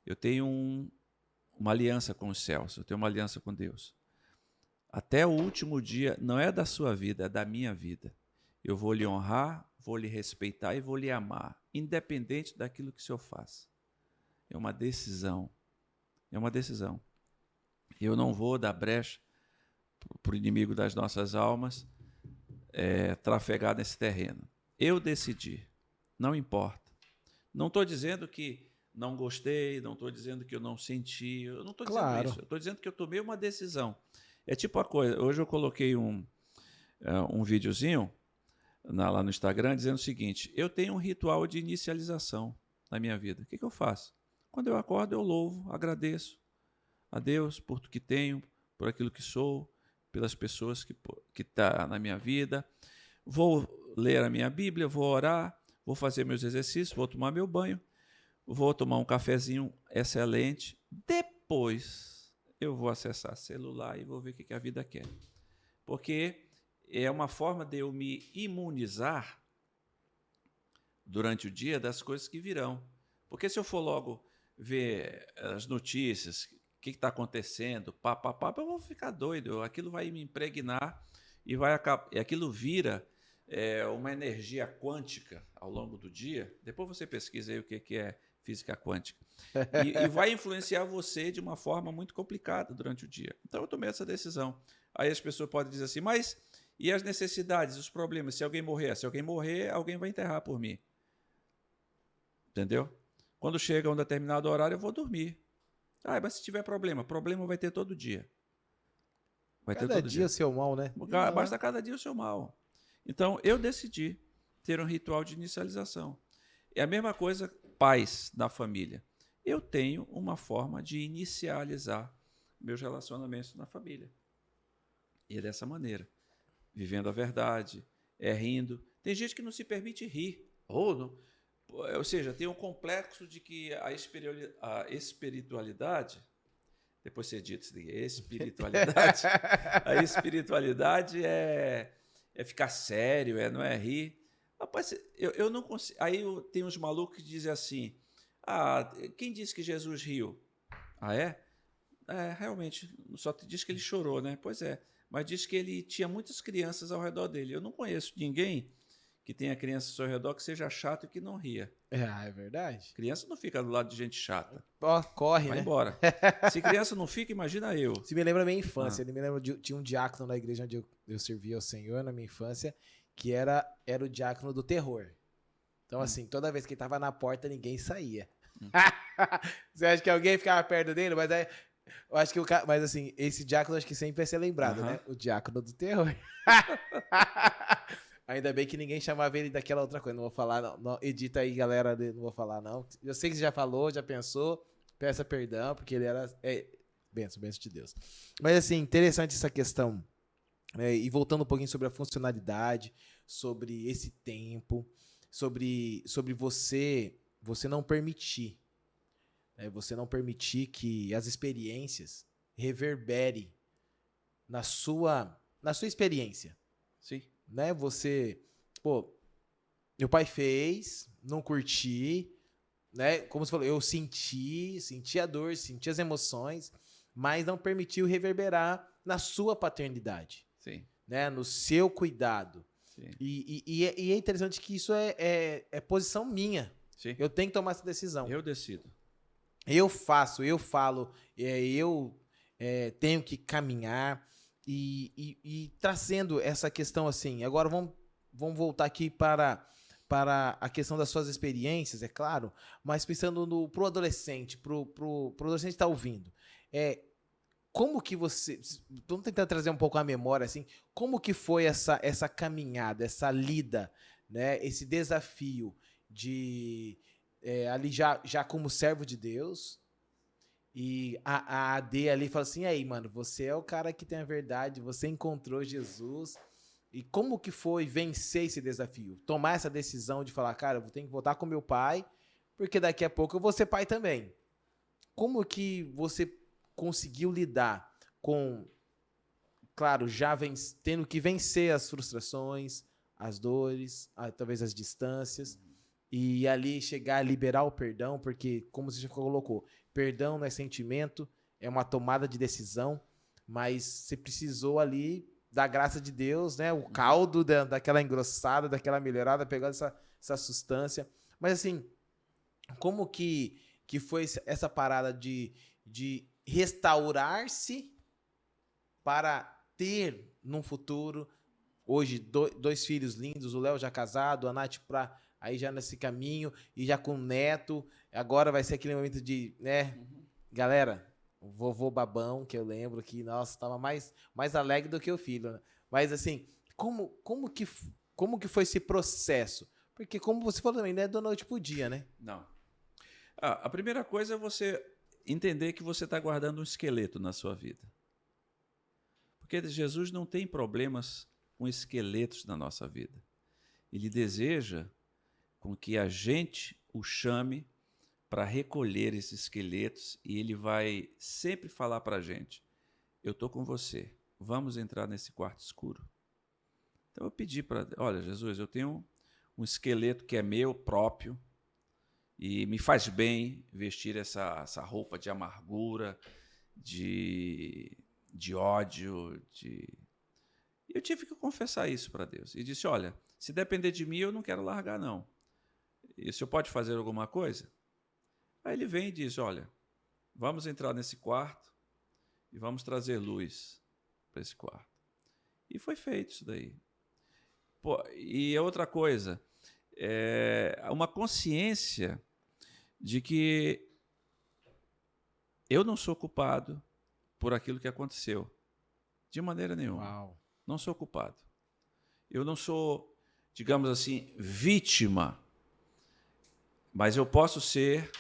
eu tenho uma aliança com os céus, eu tenho uma aliança com Deus. Até o último dia, não é da sua vida, é da minha vida. Eu vou lhe honrar, vou lhe respeitar e vou lhe amar, independente daquilo que o senhor faz. É uma decisão. É uma decisão. Eu não vou dar brecha para o inimigo das nossas almas trafegar nesse terreno. Eu decidi. Não importa. Não estou dizendo que não gostei, não estou dizendo que eu não senti, eu não estou dizendo isso. Eu estou dizendo que eu tomei uma decisão. É tipo a coisa, hoje eu coloquei um videozinho lá no Instagram dizendo o seguinte, eu tenho um ritual de inicialização na minha vida. O que eu faço? Quando eu acordo, eu louvo, agradeço a Deus por tudo que tenho, por aquilo que sou, pelas pessoas que tá na minha vida. Vou ler a minha Bíblia, vou orar, vou fazer meus exercícios, vou tomar meu banho, vou tomar um cafezinho excelente. Depois eu vou acessar celular e vou ver o que a vida quer. Porque é uma forma de eu me imunizar durante o dia das coisas que virão. Porque se eu for logo ver as notícias, o que está acontecendo, eu vou ficar doido. Aquilo vai me impregnar e aquilo vira uma energia quântica ao longo do dia. Depois você pesquisa aí o que é física quântica. E vai influenciar você de uma forma muito complicada durante o dia. Então eu tomei essa decisão. Aí as pessoas podem dizer assim, mas e as necessidades, os problemas? Se alguém morrer? Se alguém morrer, alguém vai enterrar por mim. Entendeu? Quando chega um determinado horário, eu vou dormir. Mas se tiver problema vai ter todo dia. Vai ter todo dia. o seu mal, né? Basta cada dia o seu mal. Então, eu decidi ter um ritual de inicialização. É a mesma coisa, pais da família. Eu tenho uma forma de inicializar meus relacionamentos na família. E é dessa maneira. Vivendo a verdade, rindo. Tem gente que não se permite rir. Ou seja, tem um complexo de que a espiritualidade, depois você dito espiritualidade, a espiritualidade é ficar sério, não é rir. Rapaz, eu não consigo. Aí tem uns malucos que dizem assim, quem disse que Jesus riu? É? Realmente, só te diz que ele chorou, né? Pois é, mas diz que ele tinha muitas crianças ao redor dele. Eu não conheço ninguém que tenha criança ao seu redor que seja chato e que não ria. É verdade. Criança não fica do lado de gente chata. Corre, Vai né? embora. Se criança não fica, imagina eu. Se me lembra a minha infância. Ele me lembra tinha um diácono na igreja onde eu servia ao Senhor na minha infância, que era o diácono do terror. Então, assim, toda vez que ele tava na porta, ninguém saía. Você acha que alguém ficava perto dele? Mas aí, eu acho que mas assim, esse diácono acho que sempre vai ser lembrado, né? O diácono do terror. Ainda bem que ninguém chamava ele daquela outra coisa. Não vou falar, não. Edita aí, galera. Não vou falar, não. Eu sei que você já falou, já pensou. Peça perdão, porque ele era... benção de Deus. Mas, assim, interessante essa questão. E voltando um pouquinho sobre a funcionalidade, sobre esse tempo, sobre você não permitir. Você não permitir que as experiências reverberem na sua experiência. Sim. Né? Meu pai fez, não curti, né? Como você falou, eu senti a dor, senti as emoções, mas não permitiu reverberar na sua paternidade. Sim. Né? No seu cuidado. Sim. E é interessante que isso é posição minha. Sim. Eu tenho que tomar essa decisão. Eu decido. Eu faço, eu falo, eu tenho que caminhar e trazendo essa questão assim. Agora vamos voltar aqui para a questão das suas experiências, é claro, mas pensando pro adolescente, pro adolescente que está ouvindo. Como que você... Vamos tentar trazer um pouco a memória, assim. Como que foi essa caminhada, essa lida, né? Esse desafio de... ali já como servo de Deus, e a AD ali fala assim, aí, mano, você é o cara que tem a verdade, você encontrou Jesus, e como que foi vencer esse desafio? Tomar essa decisão de falar, cara, eu tenho que voltar com meu pai, porque daqui a pouco eu vou ser pai também. Como que você conseguiu lidar com, claro, já tendo que vencer as frustrações, as dores, talvez as distâncias, e ali chegar a liberar o perdão, porque, como você já colocou, perdão não é sentimento, é uma tomada de decisão, mas você precisou ali da graça de Deus, né? O caldo daquela engrossada, daquela melhorada, pegando essa substância. Mas assim, como que foi essa parada de restaurar-se para ter num futuro, hoje, dois filhos lindos, o Léo já casado, a Nath aí já nesse caminho, e já com neto, agora vai ser aquele momento de, né, galera, o vovô babão, que eu lembro que, nossa, estava mais alegre do que o filho, né? Mas assim, como que foi esse processo? Porque como você falou também, não é da noite pro dia, né? Não. A primeira coisa é você entender que você está guardando um esqueleto na sua vida. Porque Jesus não tem problemas com esqueletos na nossa vida. Ele deseja com que a gente o chame para recolher esses esqueletos e ele vai sempre falar para a gente: eu estou com você, vamos entrar nesse quarto escuro. Então eu pedi para, olha, Jesus, eu tenho um esqueleto que é meu próprio e me faz bem vestir essa roupa de amargura, de ódio. Eu tive que confessar isso para Deus. E disse, olha, se depender de mim, eu não quero largar, não. E o senhor pode fazer alguma coisa? Aí ele vem e diz, olha, vamos entrar nesse quarto e vamos trazer luz para esse quarto. E foi feito isso daí. Pô, e outra coisa, uma consciência de que eu não sou culpado por aquilo que aconteceu. De maneira nenhuma. Uau. Não sou culpado. Eu não sou, digamos assim, vítima. Mas eu posso ser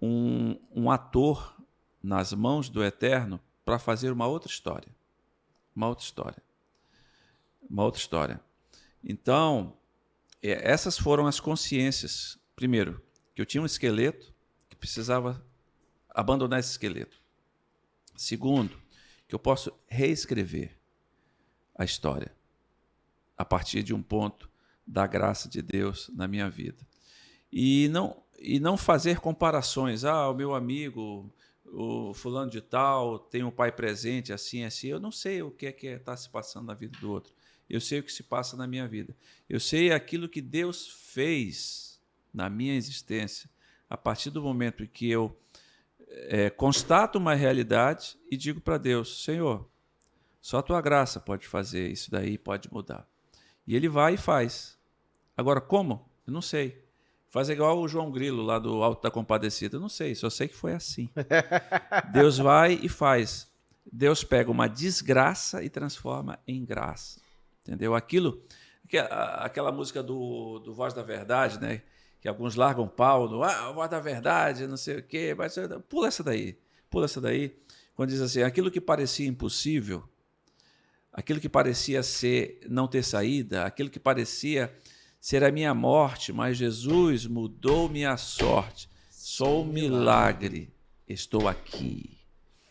um ator nas mãos do Eterno para fazer uma outra história. Uma outra história. Uma outra história. Então, essas foram as consciências. Primeiro, que eu tinha um esqueleto que precisava abandonar esse esqueleto. Segundo, que eu posso reescrever a história a partir de um ponto da graça de Deus na minha vida. E não fazer comparações. Ah, o meu amigo, o fulano de tal, tem um pai presente, assim, assim. Eu não sei o que está se passando na vida do outro. Eu sei o que se passa na minha vida. Eu sei aquilo que Deus fez na minha existência a partir do momento em que eu constato uma realidade e digo para Deus, Senhor, só a tua graça pode fazer isso daí, pode mudar. E ele vai e faz. Agora, como? Eu não sei. Faz igual o João Grilo lá do Alto da Compadecida. Eu não sei, só sei que foi assim. Deus vai e faz. Deus pega uma desgraça e transforma em graça. Entendeu? Aquela música do Voz da Verdade, né? Que alguns largam pau no Voz da Verdade, não sei o quê. Mas pula essa daí. Pula essa daí. Quando diz assim, aquilo que parecia impossível, aquilo que parecia não ter saída, aquilo que parecia ser a minha morte, mas Jesus mudou minha sorte. Sou um milagre. Estou aqui.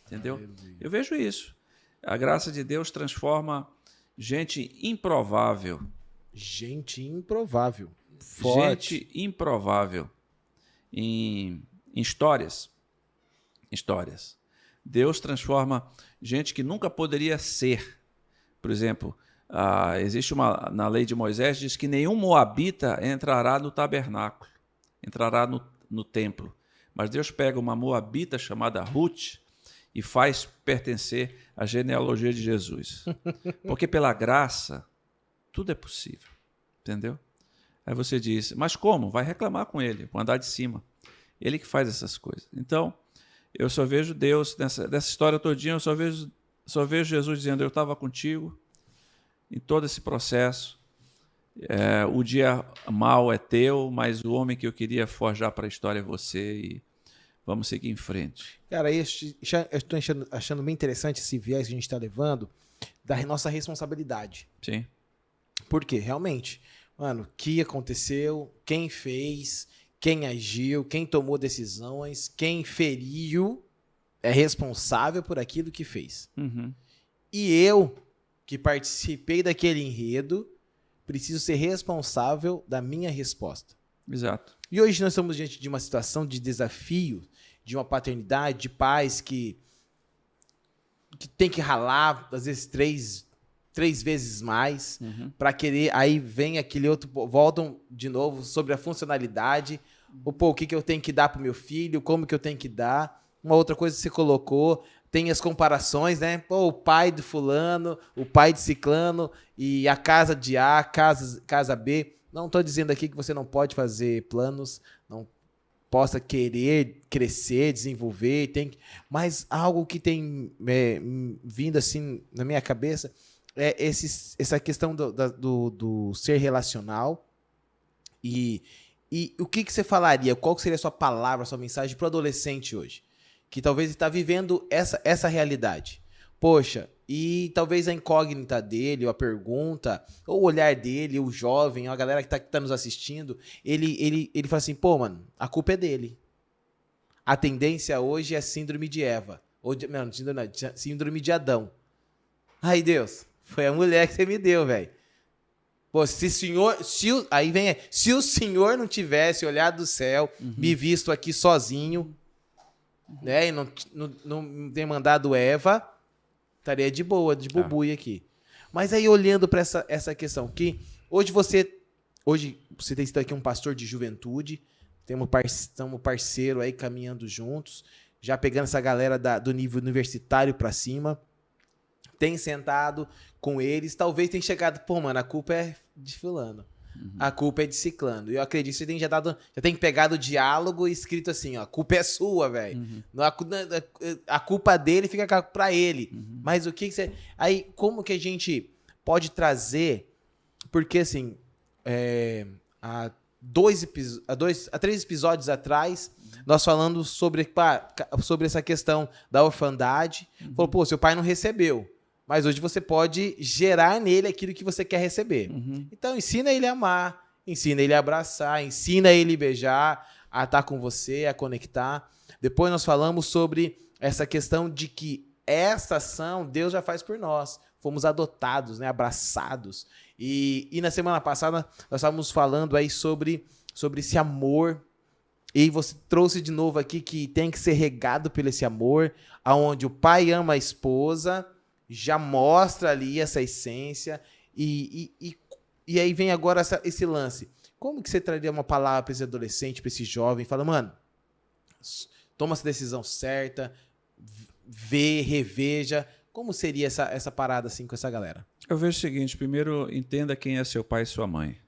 Entendeu? Aleluia. Eu vejo isso. A graça de Deus transforma gente improvável. Gente improvável. Forte. Gente improvável em histórias. Histórias. Deus transforma gente que nunca poderia ser. Por exemplo, existe na lei de Moisés, diz que nenhum moabita entrará no tabernáculo, entrará no templo. Mas Deus pega uma moabita chamada Ruth e faz pertencer à genealogia de Jesus. Porque pela graça, tudo é possível. Entendeu? Aí você diz, mas como? Vai reclamar com ele, com andar de cima. Ele que faz essas coisas. Então, eu só vejo Deus, dessa história todinha, eu só vejo Jesus dizendo, eu estava contigo em todo esse processo. O dia mau é teu, mas o homem que eu queria forjar para a história é você e vamos seguir em frente. Cara, eu estou achando bem interessante esse viés que a gente está levando da nossa responsabilidade. Sim. Por quê? Realmente, mano, o que aconteceu, quem fez, quem agiu, quem tomou decisões, quem feriu é responsável por aquilo que fez. Uhum. E eu, que participei daquele enredo, preciso ser responsável da minha resposta. Exato. E hoje nós estamos diante de uma situação de desafio, de uma paternidade, de pais que tem que ralar, às vezes, três vezes mais, para querer, aí vem aquele outro, voltam de novo sobre a funcionalidade, o que eu tenho que dar pro meu filho, como que eu tenho que dar. Uma outra coisa que você colocou, tem as comparações, né? Pô, o pai do fulano, o pai de ciclano e a casa de A, casa B. Não estou dizendo aqui que você não pode fazer planos, não possa querer crescer, desenvolver, mas algo que tem vindo assim na minha cabeça é essa questão do ser relacional. E o que você falaria? Qual seria a sua palavra, a sua mensagem para o adolescente hoje? Que talvez está vivendo essa realidade. Poxa, E talvez a incógnita dele, ou a pergunta, ou o olhar dele, o jovem, a galera que tá nos assistindo, ele fala assim, pô, mano, a culpa é dele. A tendência hoje é síndrome de Eva. Síndrome de Adão. Ai, Deus, foi a mulher que você me deu, velho. Pô, se o Senhor não tivesse olhado do céu, me visto aqui sozinho, né, e não ter mandado Eva, estaria de boa, de bobui aqui. Mas aí olhando para essa questão, que hoje você tem sido aqui um pastor de juventude, estamos parceiro aí caminhando juntos, já pegando essa galera do nível universitário para cima, tem sentado com eles, talvez tenha chegado, pô, mano, a culpa é de fulano, a culpa é de ciclano. Eu acredito que você já tem pegado o diálogo e escrito assim, ó, a culpa é sua, velho. A culpa dele fica pra ele. Mas o que você... Aí, como que a gente pode trazer... Porque, assim, há 3 episódios atrás, nós falamos sobre essa questão da orfandade. Falou, pô, seu pai não recebeu. Mas hoje você pode gerar nele aquilo que você quer receber. Então, ensina ele a amar, ensina ele a abraçar, ensina ele a beijar, a estar com você, a conectar. Depois nós falamos sobre essa questão de que essa ação Deus já faz por nós. Fomos adotados, né, abraçados. E na semana passada nós estávamos falando aí sobre esse amor. E você trouxe de novo aqui que tem que ser regado por esse amor, aonde o pai ama a esposa, já mostra ali essa essência, e aí vem agora esse lance. Como que você traria uma palavra para esse adolescente, para esse jovem? Fala, mano, toma essa decisão certa, reveja. Como seria essa parada assim com essa galera? Eu vejo o seguinte, primeiro, entenda quem é seu pai e sua mãe.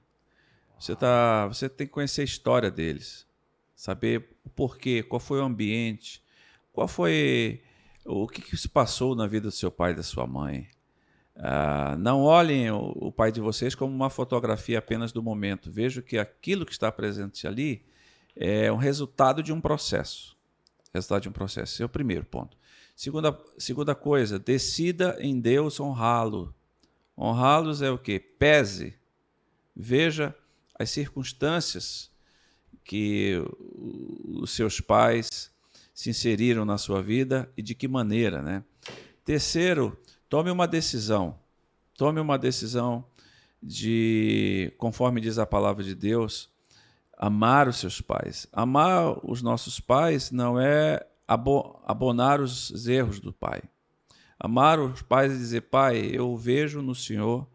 Você tem que conhecer a história deles, saber o porquê, qual foi o ambiente, o que se passou na vida do seu pai e da sua mãe. Não olhem o pai de vocês como uma fotografia apenas do momento. Vejam que aquilo que está presente ali é um resultado de um processo. Esse é o primeiro ponto. Segunda coisa, decida em Deus honrá-lo. Honrá-los é o quê? Pese, veja as circunstâncias que os seus pais se inseriram na sua vida e de que maneira, né? Terceiro, tome uma decisão de, conforme diz a palavra de Deus, amar os seus pais. Amar os nossos pais não é abonar os erros do pai. Amar os pais é dizer, pai, eu vejo no Senhor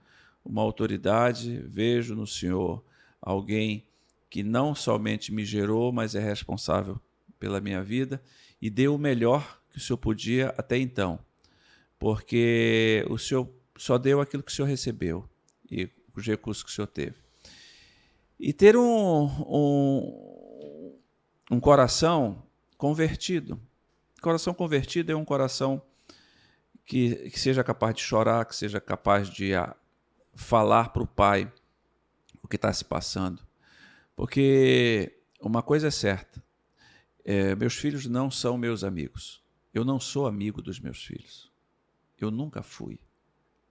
uma autoridade, vejo no Senhor alguém que não somente me gerou, mas é responsável pela minha vida e deu o melhor que o Senhor podia até então, porque o Senhor só deu aquilo que o Senhor recebeu e os recursos que o Senhor teve. E ter um coração convertido. Coração convertido é um coração que seja capaz de chorar, que seja capaz de falar para o pai o que está se passando. Porque uma coisa é certa, meus filhos não são meus amigos. Eu não sou amigo dos meus filhos. Eu nunca fui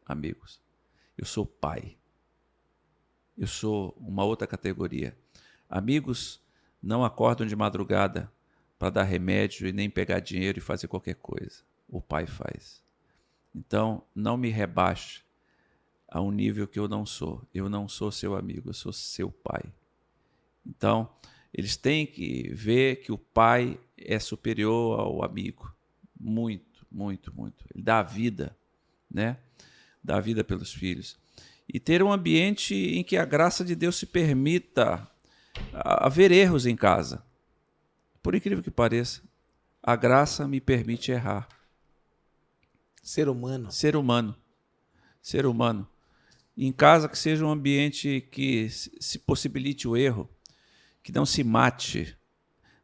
amigos. Eu sou pai. Eu sou uma outra categoria. Amigos não acordam de madrugada para dar remédio e nem pegar dinheiro e fazer qualquer coisa. O pai faz. Então, não me rebaixe a um nível que eu não sou. Eu não sou seu amigo, eu sou seu pai. Então, eles têm que ver que o pai é superior ao amigo. Muito, muito, muito. Ele dá a vida, né? Dá a vida pelos filhos. E ter um ambiente em que a graça de Deus se permita haver erros em casa. Por incrível que pareça, a graça me permite errar. Ser humano. Ser humano. Ser humano. Em casa que seja um ambiente que se possibilite o erro, que não se mate.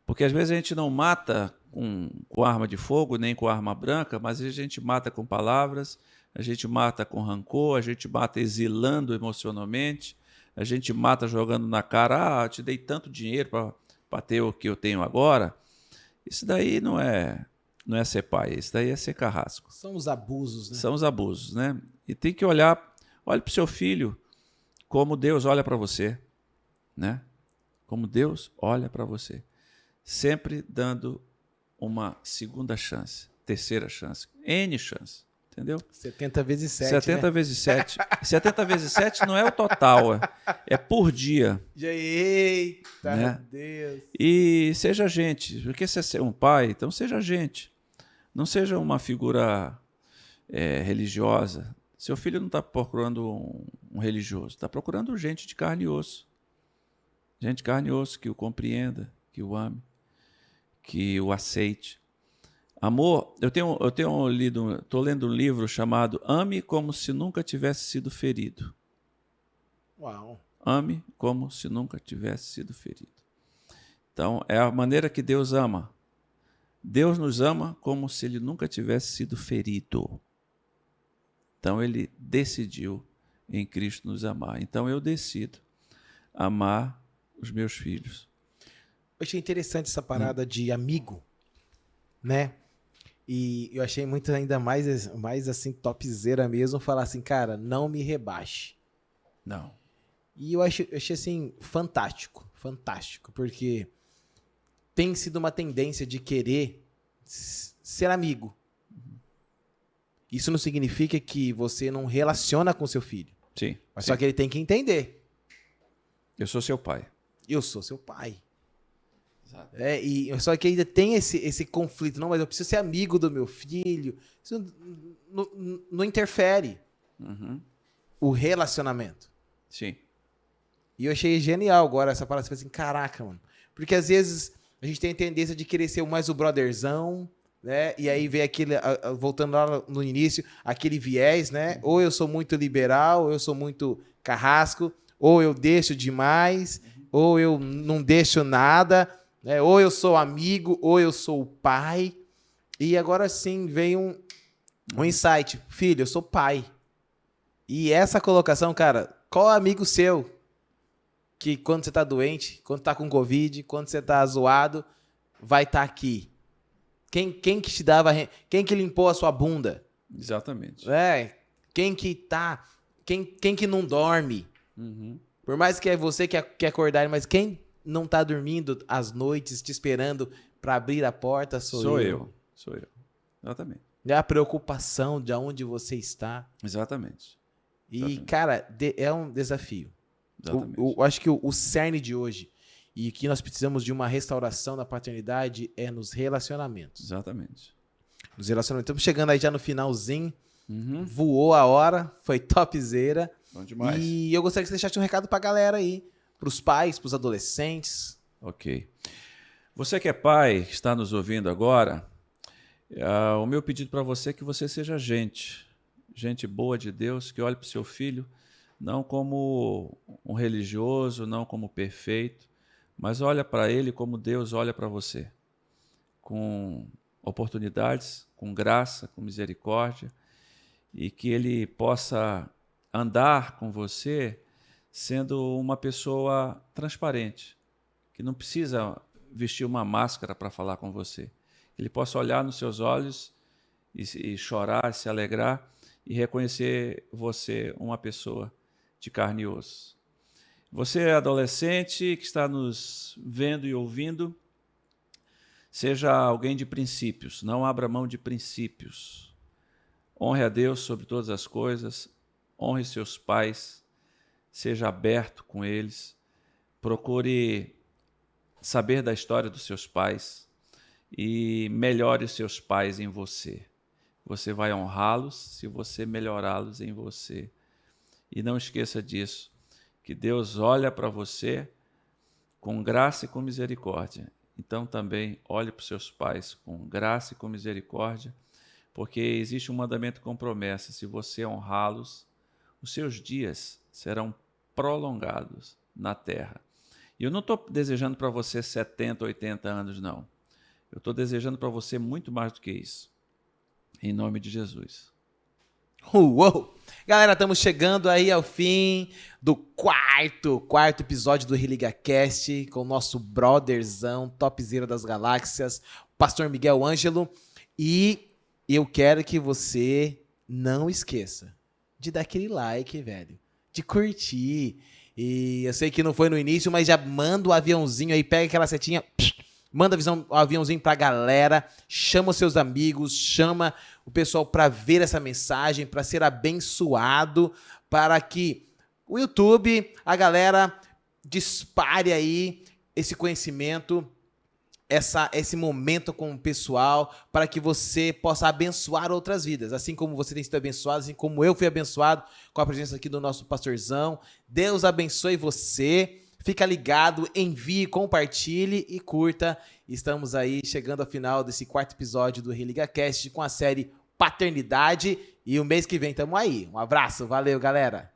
Porque às vezes a gente não mata com arma de fogo, nem com arma branca, mas a gente mata com palavras, a gente mata com rancor, a gente mata exilando emocionalmente, a gente mata jogando na cara, eu te dei tanto dinheiro para ter o que eu tenho agora. Isso daí não é não é ser pai, isso daí é ser carrasco. São os abusos, né? São os abusos, né? E tem que olhe para o seu filho como Deus olha para você, né? Como Deus olha para você. Sempre dando uma segunda chance, terceira chance, N chance, entendeu? 70 vezes 7, 70 né? vezes 7. 70 vezes 7 não é o total, é por dia. Eita, né? Deus. E seja gente, porque você é um pai, então seja gente. Não seja uma figura religiosa. Seu filho não está procurando um religioso, está procurando gente de carne e osso. Gente de carne e osso que o compreenda, que o ame, que o aceite. Amor, estou lendo um livro chamado Ame como se nunca tivesse sido ferido. Uau. Ame como se nunca tivesse sido ferido. Então, é a maneira que Deus ama. Deus nos ama como se ele nunca tivesse sido ferido. Então, ele decidiu em Cristo nos amar. Então, eu decido amar os meus filhos. Eu achei interessante essa parada de amigo, né? E eu achei muito ainda mais assim, topzera mesmo, falar assim, cara, não me rebaixe. Não. E eu achei assim, fantástico, porque tem sido uma tendência de querer ser amigo. Isso não significa que você não relaciona com seu filho. Sim. Mas sim. só que ele tem que entender. Eu sou seu pai. Eu sou seu pai. Exato. E só que ainda tem esse conflito. Não, mas eu preciso ser amigo do meu filho. Isso não interfere o relacionamento. Sim. E eu achei genial agora essa parada. Você fala assim, caraca, mano. Porque às vezes a gente tem a tendência de querer ser mais o brotherzão, né? E aí vem aquele, voltando lá no início, aquele viés, né? Ou eu sou muito liberal, ou eu sou muito carrasco, ou eu deixo demais, ou eu não deixo nada, né? Ou eu sou amigo, ou eu sou o pai. E agora sim vem um insight. Filho, eu sou pai. E essa colocação, cara, qual amigo seu que quando você tá doente, quando tá com Covid, quando você tá zoado, vai estar aqui? Quem que te dava... Quem que limpou a sua bunda? Exatamente. Quem que tá... Quem que não dorme? Por mais que é você que quer acordar, mas quem não tá dormindo às noites, te esperando para abrir a porta, sou eu. Sou eu. Exatamente. É a preocupação de onde você está. Exatamente. E, cara, é um desafio. Eu acho que o cerne de hoje e que nós precisamos de uma restauração da paternidade é nos relacionamentos. Exatamente. Nos relacionamentos. Estamos chegando aí já no finalzinho. Voou a hora. Foi topzera. Bom demais. E eu gostaria que você deixasse um recado pra galera aí. Pros pais, pros adolescentes. Ok. Você que é pai, que está nos ouvindo agora, o meu pedido para você é que você seja gente boa de Deus, que olhe para o seu filho, não como um religioso, não como perfeito, mas olha para ele como Deus olha para você, com oportunidades, com graça, com misericórdia, e que ele possa andar com você sendo uma pessoa transparente, que não precisa vestir uma máscara para falar com você. Ele possa olhar nos seus olhos e chorar, se alegrar e reconhecer você uma pessoa de carne e osso. Você é adolescente que está nos vendo e ouvindo, seja alguém de princípios, não abra mão de princípios. Honre a Deus sobre todas as coisas, honre seus pais, seja aberto com eles, procure saber da história dos seus pais e melhore os seus pais em você. Você vai honrá-los se você melhorá-los em você. E não esqueça disso, que Deus olha para você com graça e com misericórdia. Então também olhe para os seus pais com graça e com misericórdia, porque existe um mandamento com promessa: se você honrá-los, os seus dias serão prolongados na terra. E eu não estou desejando para você 70, 80 anos, não. Eu estou desejando para você muito mais do que isso. Em nome de Jesus. Uou! Galera, estamos chegando aí ao fim do quarto episódio do ReligaCast com o nosso brotherzão, topzera das galáxias, Pastor Miguel Ângelo. E eu quero que você não esqueça de dar aquele like, velho. De curtir. E eu sei que não foi no início, mas já manda o aviãozinho aí, pega aquela setinha, manda o aviãozinho pra galera, chama os seus amigos, chama o pessoal pra ver essa mensagem, pra ser abençoado, para que o YouTube, a galera, dispare aí esse conhecimento, esse momento com o pessoal, para que você possa abençoar outras vidas, assim como você tem sido abençoado, assim como eu fui abençoado com a presença aqui do nosso pastorzão. Deus abençoe você, fica ligado, envie, compartilhe e curta. Estamos aí chegando ao final desse 4º episódio do ReligaCast com a série Paternidade, e o mês que vem estamos aí. Um abraço, valeu galera!